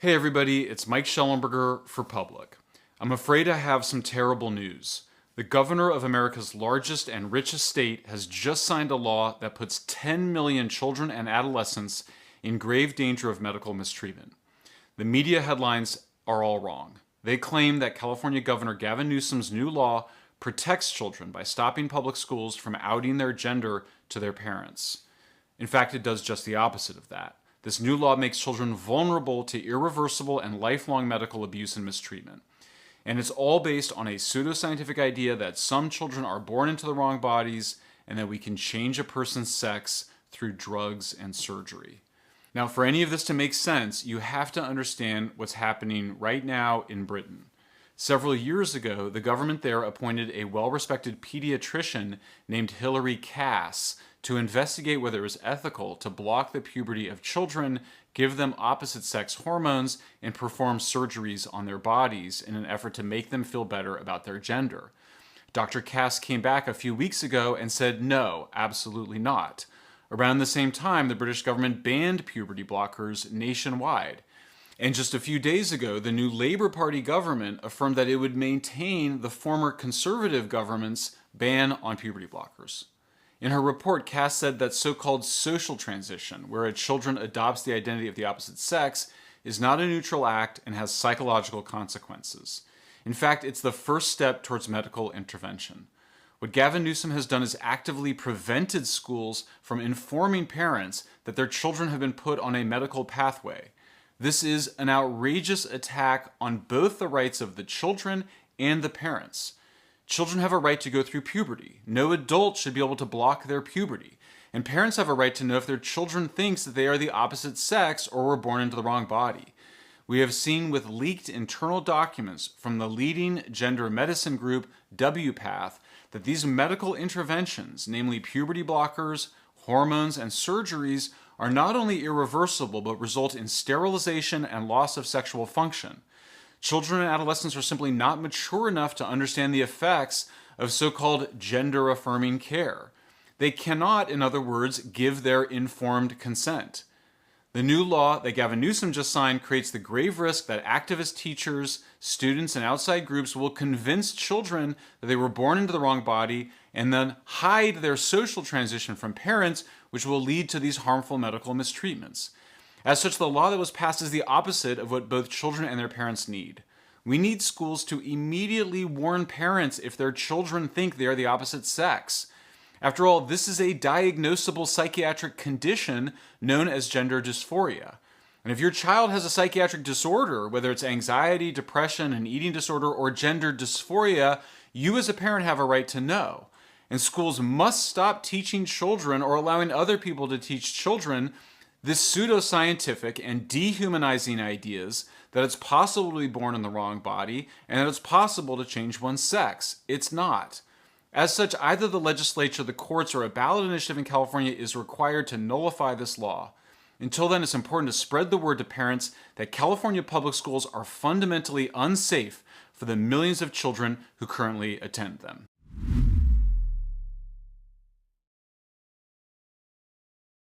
Hey everybody, it's Mike Schellenberger for Public. I'm afraid I have some terrible news. The governor of America's largest and richest state has just signed a law that puts 10 million children and adolescents in grave danger of medical mistreatment. The media headlines are all wrong. They claim that California Governor Gavin Newsom's new law protects children by stopping public schools from outing their gender to their parents. In fact, it does just the opposite of that. This new law makes children vulnerable to irreversible and lifelong medical abuse and mistreatment. And it's all based on a pseudoscientific idea that some children are born into the wrong bodies and that we can change a person's sex through drugs and surgery. Now, for any of this to make sense, you have to understand what's happening right now in Britain. Several years ago, the government there appointed a well-respected pediatrician named Hilary Cass to investigate whether it was ethical to block the puberty of children, give them opposite-sex hormones, and perform surgeries on their bodies in an effort to make them feel better about their gender. Dr. Cass came back a few weeks ago and said no, absolutely not. Around the same time, the British government banned puberty blockers nationwide. And just a few days ago, the new Labour Party government affirmed that it would maintain the former Conservative government's ban on puberty blockers. In her report, Cass said that so-called social transition, where a child adopts the identity of the opposite sex, is not a neutral act and has psychological consequences. In fact, it's the first step towards medical intervention. What Gavin Newsom has done is actively prevented schools from informing parents that their children have been put on a medical pathway. This is an outrageous attack on both the rights of the children and the parents. Children have a right to go through puberty. No adult should be able to block their puberty. And parents have a right to know if their children thinks that they are the opposite sex or were born into the wrong body. We have seen with leaked internal documents from the leading gender medicine group, WPATH, that these medical interventions, namely puberty blockers, hormones, and surgeries, are not only irreversible but result in sterilization and loss of sexual function. Children and adolescents are simply not mature enough to understand the effects of so-called gender-affirming care. They cannot, in other words, give their informed consent. The new law that Gavin Newsom just signed creates the grave risk that activist teachers, students, and outside groups will convince children that they were born into the wrong body and then hide their social transition from parents, which will lead to these harmful medical mistreatments. As such, the law that was passed is the opposite of what both children and their parents need. We need schools to immediately warn parents if their children think they are the opposite sex. After all, this is a diagnosable psychiatric condition known as gender dysphoria. And if your child has a psychiatric disorder, whether it's anxiety, depression, an eating disorder, or gender dysphoria, you as a parent have a right to know. And schools must stop teaching children or allowing other people to teach children this pseudoscientific and dehumanizing ideas that it's possible to be born in the wrong body and that it's possible to change one's sex. It's not. As such, either the legislature, the courts, or a ballot initiative in California is required to nullify this law. Until then, it's important to spread the word to parents that California public schools are fundamentally unsafe for the millions of children who currently attend them.